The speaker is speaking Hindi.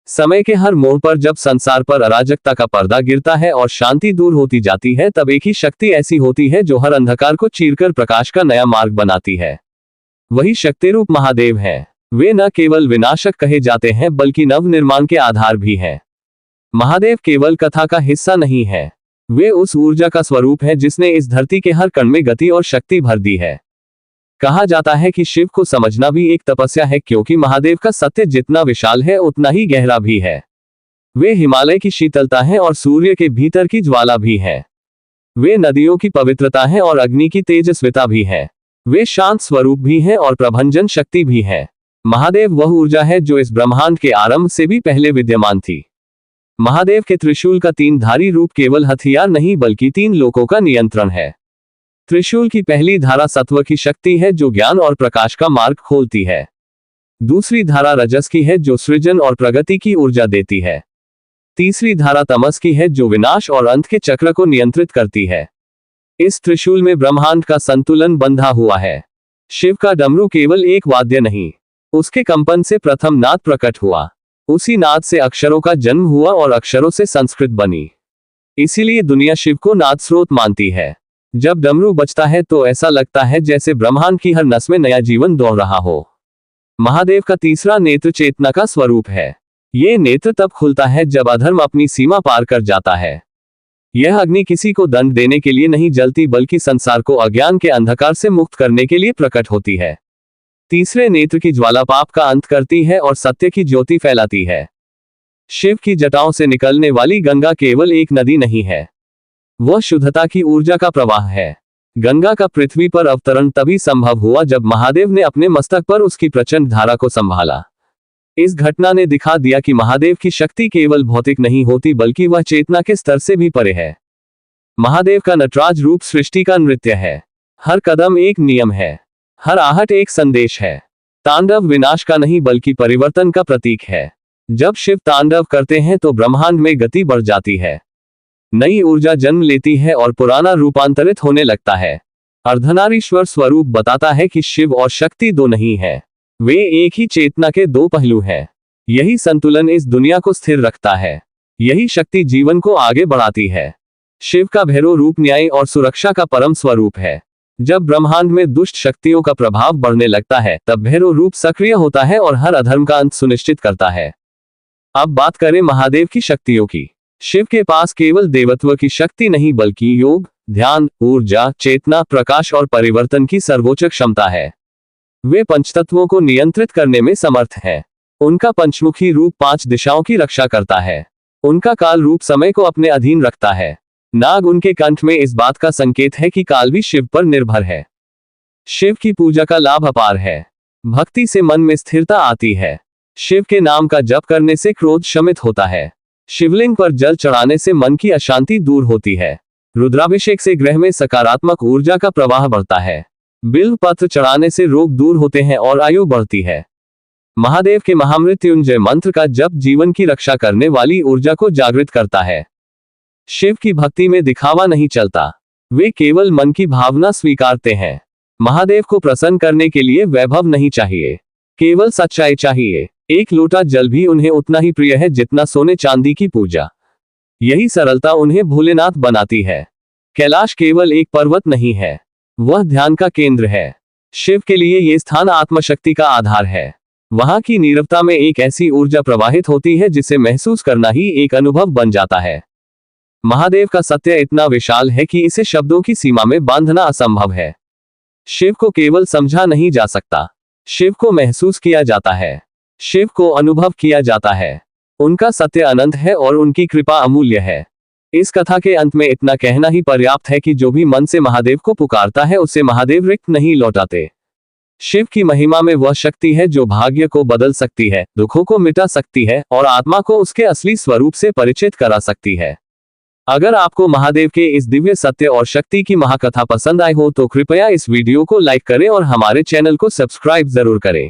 समय के हर मोड़ पर जब संसार पर अराजकता का पर्दा गिरता है और शांति दूर होती जाती है, तब एक ही शक्ति ऐसी होती है जो हर अंधकार को चीरकर प्रकाश का नया मार्ग बनाती है। वही शक्ति रूप महादेव हैं। वे न केवल विनाशक कहे जाते हैं बल्कि नव निर्माण के आधार भी हैं। महादेव केवल कथा का हिस्सा नहीं है, वे उस ऊर्जा का स्वरूप है जिसने इस धरती के हर कण में गति और शक्ति भर दी है। कहा जाता है कि शिव को समझना भी एक तपस्या है, क्योंकि महादेव का सत्य जितना विशाल है उतना ही गहरा भी है। वे हिमालय की शीतलता हैं और सूर्य के भीतर की ज्वाला भी हैं। वे नदियों की पवित्रता हैं और अग्नि की तेजस्विता भी है। वे शांत स्वरूप भी हैं और प्रभंजन शक्ति भी है। महादेव वह ऊर्जा है जो इस ब्रह्मांड के आरंभ से भी पहले विद्यमान थी। महादेव के त्रिशूल का 3 धारी रूप केवल हथियार नहीं बल्कि 3 लोकों का नियंत्रण है। त्रिशूल की पहली धारा सत्व की शक्ति है जो ज्ञान और प्रकाश का मार्ग खोलती है। दूसरी धारा रजस की है जो सृजन और प्रगति की ऊर्जा देती है। तीसरी धारा तमस की है जो विनाश और अंत के चक्र को नियंत्रित करती है। इस त्रिशूल में ब्रह्मांड का संतुलन बंधा हुआ है। शिव का डमरू केवल एक वाद्य नहीं, उसके कंपन से प्रथम नाद प्रकट हुआ। उसी नाद से अक्षरों का जन्म हुआ और अक्षरों से संस्कृत बनी। इसीलिए दुनिया शिव को नाद स्रोत मानती है। जब डमरू बजता है तो ऐसा लगता है जैसे ब्रह्मांड की हर नस में नया जीवन दौड़ रहा हो। महादेव का तीसरा नेत्र चेतना का स्वरूप है। ये नेत्र तब खुलता है जब अधर्म अपनी सीमा पार कर जाता है। यह अग्नि किसी को दंड देने के लिए नहीं जलती बल्कि संसार को अज्ञान के अंधकार से मुक्त करने के लिए प्रकट होती है। तीसरे नेत्र की ज्वाला पाप का अंत करती है और सत्य की ज्योति फैलाती है। शिव की जटाओं से निकलने वाली गंगा केवल एक नदी नहीं है, वह शुद्धता की ऊर्जा का प्रवाह है। गंगा का पृथ्वी पर अवतरण तभी संभव हुआ जब महादेव ने अपने मस्तक पर उसकी प्रचंड धारा को संभाला। इस घटना ने दिखा दिया कि महादेव की शक्ति केवल भौतिक नहीं होती बल्कि वह चेतना के स्तर से भी परे है। महादेव का नटराज रूप सृष्टि का नृत्य है। हर कदम एक नियम है, हर आहट एक संदेश है। तांडव विनाश का नहीं बल्कि परिवर्तन का प्रतीक है। जब शिव तांडव करते हैं तो ब्रह्मांड में गति बढ़ जाती है, नई ऊर्जा जन्म लेती है और पुराना रूपांतरित होने लगता है। अर्धनारीश्वर स्वरूप बताता है कि शिव और शक्ति दो नहीं है, वे एक ही चेतना के 2 पहलू हैं। यही संतुलन इस दुनिया को स्थिर रखता है, यही शक्ति जीवन को आगे बढ़ाती है। शिव का भैरव रूप न्याय और सुरक्षा का परम स्वरूप है। जब ब्रह्मांड में दुष्ट शक्तियों का प्रभाव बढ़ने लगता है तब भैरव रूप सक्रिय होता है और हर अधर्म का अंत सुनिश्चित करता है। अब बात करें महादेव की शक्तियों की। शिव के पास केवल देवत्व की शक्ति नहीं बल्कि योग, ध्यान, ऊर्जा, चेतना, प्रकाश और परिवर्तन की सर्वोच्च क्षमता है। वे पंचतत्वों को नियंत्रित करने में समर्थ हैं। उनका पंचमुखी रूप 5 दिशाओं की रक्षा करता है। उनका काल रूप समय को अपने अधीन रखता है। नाग उनके कंठ में इस बात का संकेत है कि काल भी शिव पर निर्भर है। शिव की पूजा का लाभ अपार है। भक्ति से मन में स्थिरता आती है। शिव के नाम का जप करने से क्रोध शमित होता है। शिवलिंग पर जल चढ़ाने से मन की अशांति दूर होती है। रुद्राभिषेक से ग्रह में सकारात्मक ऊर्जा का प्रवाह बढ़ता है। बिल्व पत्र चढ़ाने से रोग दूर होते हैं और आयु बढ़ती है। महादेव के महामृत्युंजय मंत्र का जप जीवन की रक्षा करने वाली ऊर्जा को जागृत करता है। शिव की भक्ति में दिखावा नहीं चलता, वे केवल मन की भावना स्वीकारते हैं। महादेव को प्रसन्न करने के लिए वैभव नहीं चाहिए, केवल सच्चाई चाहिए। एक लोटा जल भी उन्हें उतना ही प्रिय है जितना सोने चांदी की पूजा। यही सरलता उन्हें भोलेनाथ बनाती है। कैलाश केवल एक पर्वत नहीं है, वह ध्यान का केंद्र है। शिव के लिए यह स्थान आत्मशक्ति का आधार है। वहां की नीरवता में एक ऐसी ऊर्जा प्रवाहित होती है जिसे महसूस करना ही एक अनुभव बन जाता है। महादेव का सत्य इतना विशाल है कि इसे शब्दों की सीमा में बांधना असंभव है। शिव को केवल समझा नहीं जा सकता, शिव को महसूस किया जाता है, शिव को अनुभव किया जाता है। उनका सत्य अनंत है और उनकी कृपा अमूल्य है। इस कथा के अंत में इतना कहना ही पर्याप्त है कि जो भी मन से महादेव को पुकारता है उसे महादेव रिक्त नहीं लौटाते। शिव की महिमा में वह शक्ति है जो भाग्य को बदल सकती है, दुखों को मिटा सकती है और आत्मा को उसके असली स्वरूप से परिचित करा सकती है। अगर आपको महादेव के इस दिव्य सत्य और शक्ति की महाकथा पसंद आई हो तो कृपया इस वीडियो को लाइक करें और हमारे चैनल को सब्सक्राइब जरूर करें।